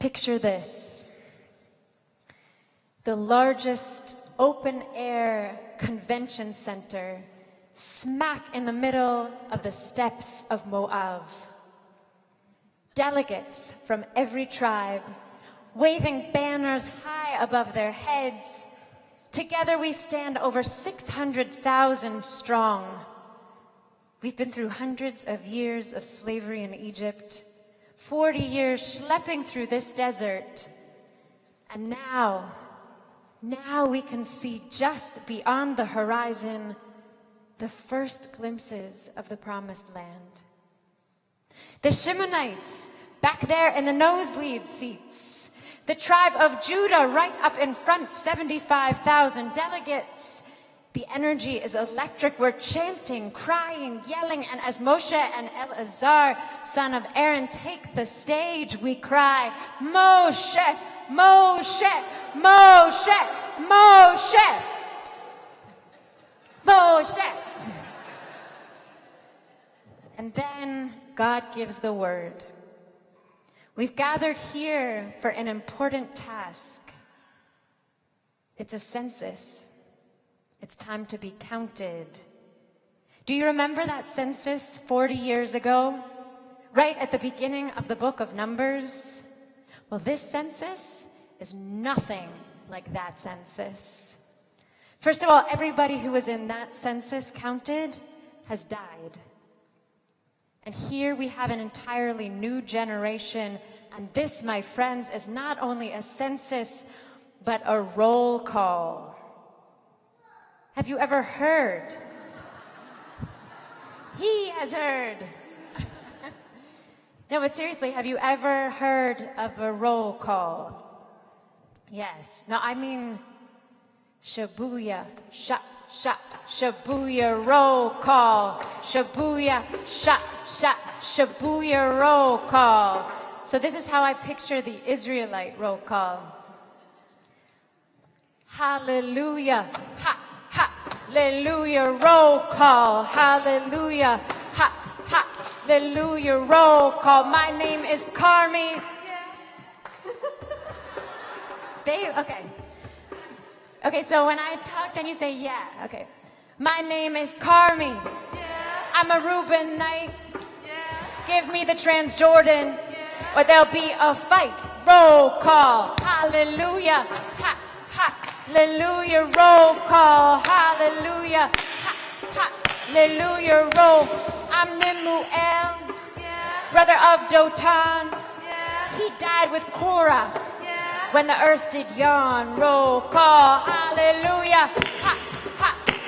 Picture this: the largest open-air convention center smack in the middle of the steppes of Moab. Delegates from every tribe, waving banners high above their heads. Together we stand over 600,000 strong. We've been through hundreds of years of slavery in Egypt, 40 years schlepping through this desert. And now we can see just beyond the horizon the first glimpses of the promised land. The Shimonites, back there in the nosebleed seats. The tribe of Judah right up in front, 75,000 delegates. The energy is electric. We're chanting, crying, yelling, and as Moshe and Eleazar, son of Aaron, take the stage, we cry, Moshe, Moshe, Moshe, Moshe, Moshe. And then God gives the word. We've gathered here for an important task. It's a census. It's time to be counted. Do you remember that census 40 years ago? Right at the beginning of the book of Numbers? Well, this census is nothing like that census. First of all, everybody who was in that census counted has died. And here we have an entirely new generation. And this, my friends, is not only a census, but a roll call. Have you ever heard? He has heard. No, but seriously, have you ever heard of a roll call? Yes. No, I mean, shabuya, shabuya, roll call. Shabuya, shabuya, roll call. So this is how I picture the Israelite roll call. Hallelujah, hallelujah, roll call. Hallelujah, hallelujah, roll call. My name is Carmi. Babe, okay. Okay, so when I talk, then you say, yeah, okay. My name is Carmi. Yeah. I'm a Reubenite. Yeah. Give me the Transjordan, yeah, or there'll be a fight. Roll call. Hallelujah. Hallelujah. Roll call. Hallelujah. Hallelujah. Roll. I'm Nemuel, yeah, brother of Dotan. Yeah. He died with Korah. When the earth did yawn, roll call, hallelujah,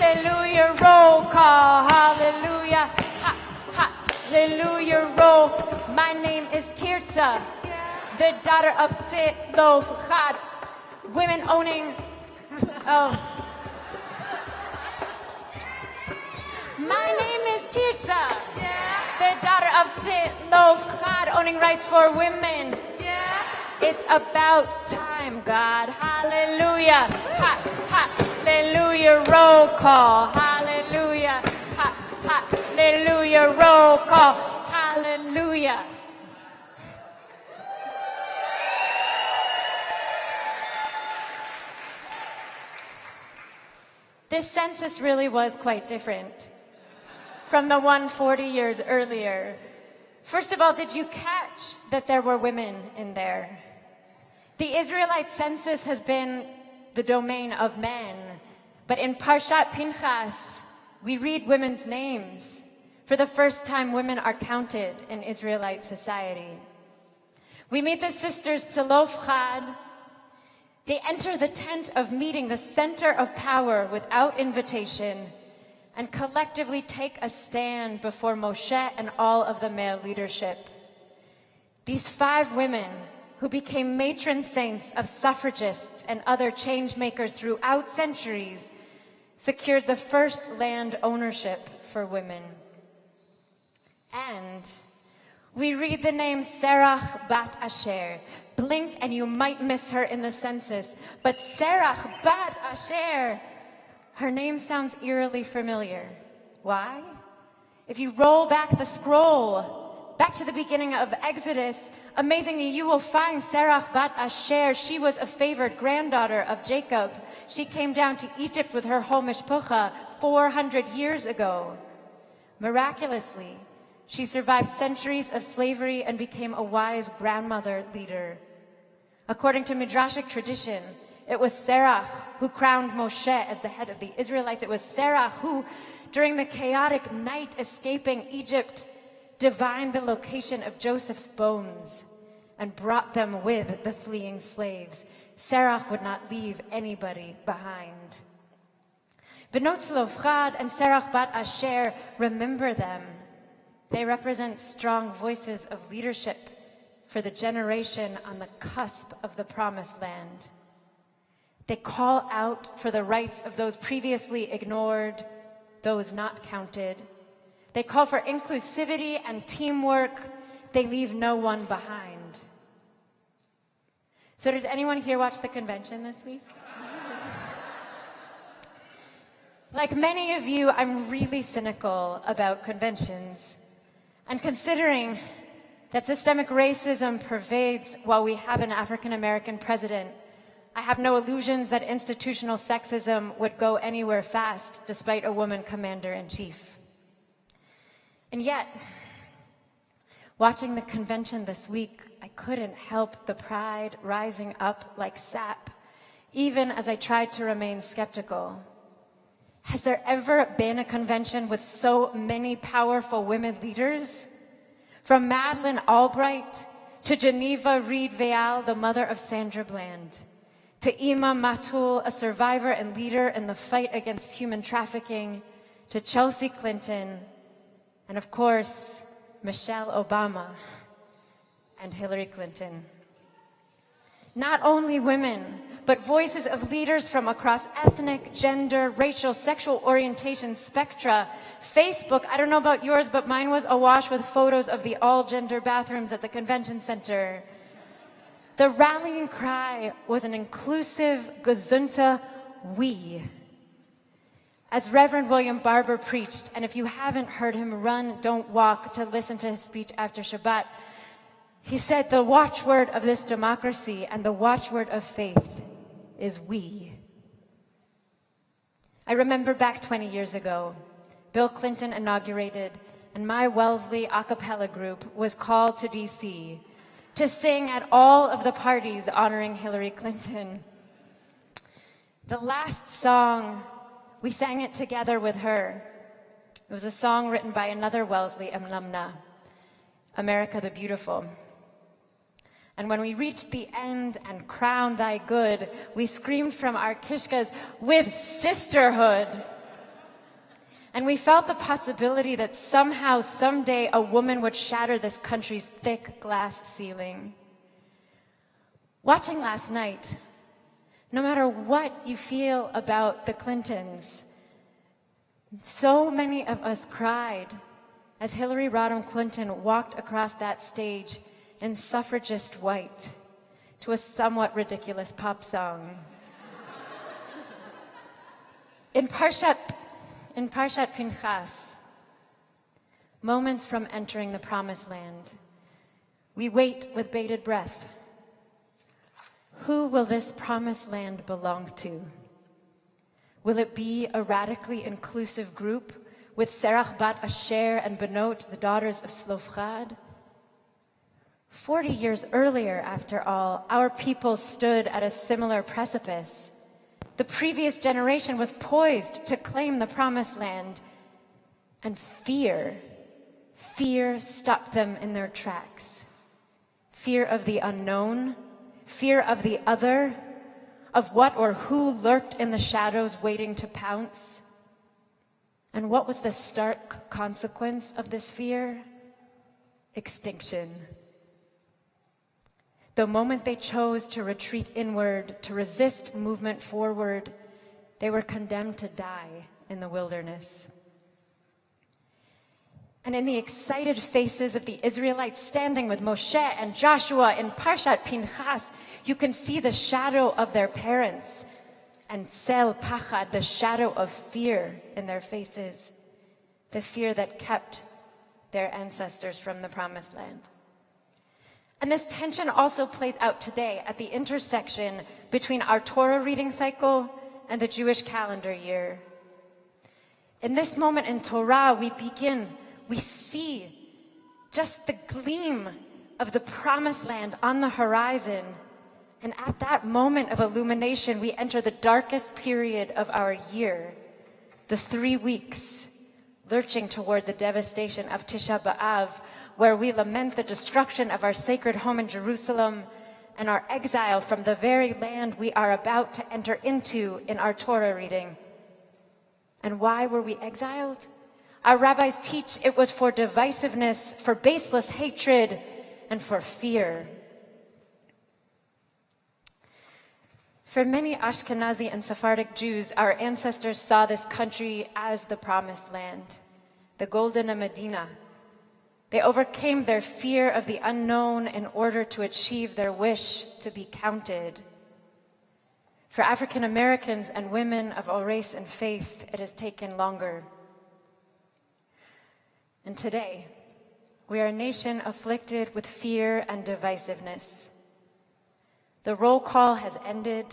hallelujah, roll call, hallelujah, hallelujah, roll. My name is Tirza, the daughter of Tzilofchad, women owning, My name is Tirza, the daughter of Tzilofchad, owning rights for women. It's about time, God. Hallelujah. Hallelujah. Roll call. Hallelujah. Hallelujah. Roll call. Hallelujah. This census really was quite different from the one 40 years earlier. First of all, did you catch that there were women in there? The Israelite census has been the domain of men, but in Parshat Pinchas, we read women's names. For the first time, women are counted in Israelite society. We meet the sisters Tzilofchad. They enter the tent of meeting, the center of power, without invitation, and collectively take a stand before Moshe and all of the male leadership. These 5 women, who became matron saints of suffragists and other change makers throughout centuries, secured the first land ownership for women. And we read the name Serach bat Asher. Blink and you might miss her in the census, but Serach bat Asher, her name sounds eerily familiar. Why? If you roll back the scroll, back to the beginning of Exodus, amazingly, you will find Serach bat Asher. She was a favored granddaughter of Jacob. She came down to Egypt with her whole mishpucha 400 years ago. Miraculously, she survived centuries of slavery and became a wise grandmother leader. According to Midrashic tradition, it was Serach who crowned Moshe as the head of the Israelites. It was Serach who, during the chaotic night escaping Egypt, divined the location of Joseph's bones and brought them with the fleeing slaves. Serach would not leave anybody behind. Benot Zelofchad and Serach bat Asher, remember them. They represent strong voices of leadership for the generation on the cusp of the promised land. They call out for the rights of those previously ignored, those not counted. They call for inclusivity and teamwork. They leave no one behind. So did anyone here watch the convention this week? Like many of you, I'm really cynical about conventions. And considering that systemic racism pervades while we have an African-American president, I have no illusions that institutional sexism would go anywhere fast despite a woman commander-in-chief. And yet, watching the convention this week, I couldn't help the pride rising up like sap, even as I tried to remain skeptical. Has there ever been a convention with so many powerful women leaders? From Madeleine Albright to Geneva Reed Veal, the mother of Sandra Bland, to Ima Matul, a survivor and leader in the fight against human trafficking, to Chelsea Clinton, and of course, Michelle Obama and Hillary Clinton. Not only women, but voices of leaders from across ethnic, gender, racial, sexual orientation spectra. Facebook, I don't know about yours, but mine was awash with photos of the all-gender bathrooms at the convention center. The rallying cry was an inclusive Gesundte we. As Reverend William Barber preached, and if you haven't heard him, run, don't walk, to listen to his speech after Shabbat, he said the watchword of this democracy and the watchword of faith is we. I remember back 20 years ago, Bill Clinton inaugurated, and my Wellesley a cappella group was called to DC to sing at all of the parties honoring Hillary Clinton. The last song, we sang it together with her. It was a song written by another Wellesley alumna, America the Beautiful. And when we reached the end and crowned thy good, we screamed from our kishkas with sisterhood. And we felt the possibility that somehow, someday, a woman would shatter this country's thick glass ceiling. Watching last night, no matter what you feel about the Clintons, so many of us cried as Hillary Rodham Clinton walked across that stage in suffragist white to a somewhat ridiculous pop song. In Parshat Pinchas, moments from entering the promised land, we wait with bated breath. Who will this promised land belong to? Will it be a radically inclusive group with Serach bat Asher and Benot, the daughters of Zelofchad? 40 years earlier, after all, our people stood at a similar precipice. The previous generation was poised to claim the promised land, and fear stopped them in their tracks. Fear of the unknown, fear of the other, of what or who lurked in the shadows waiting to pounce. And what was the stark consequence of this fear? Extinction. The moment they chose to retreat inward, to resist movement forward, they were condemned to die in the wilderness. And in the excited faces of the Israelites standing with Moshe and Joshua in Parshat Pinchas, you can see the shadow of their parents, and sel pachad, the shadow of fear in their faces, the fear that kept their ancestors from the Promised Land. And this tension also plays out today at the intersection between our Torah reading cycle and the Jewish calendar year. In this moment in Torah, we see just the gleam of the Promised Land on the horizon. And at that moment of illumination, we enter the darkest period of our year, the 3 weeks, lurching toward the devastation of Tisha B'Av, where we lament the destruction of our sacred home in Jerusalem and our exile from the very land we are about to enter into in our Torah reading. And why were we exiled? Our rabbis teach it was for divisiveness, for baseless hatred, and for fear. For many Ashkenazi and Sephardic Jews, our ancestors saw this country as the Promised Land, the Golden Medina. They overcame their fear of the unknown in order to achieve their wish to be counted. For African Americans and women of all race and faith, it has taken longer. And today, we are a nation afflicted with fear and divisiveness. The roll call has ended,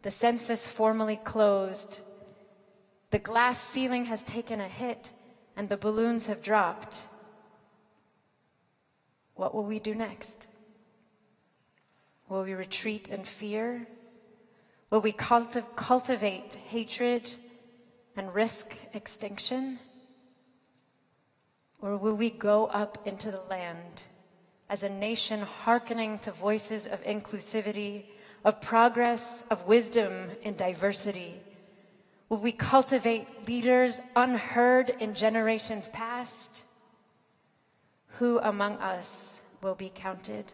the census formally closed, the glass ceiling has taken a hit, and the balloons have dropped. What will we do next? Will we retreat in fear? Will we cultivate hatred and risk extinction? Or will we go up into the land as a nation hearkening to voices of inclusivity, of progress, of wisdom in diversity? Will we cultivate leaders unheard in generations past? Who among us will be counted?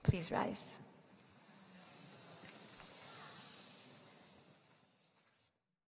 Please rise.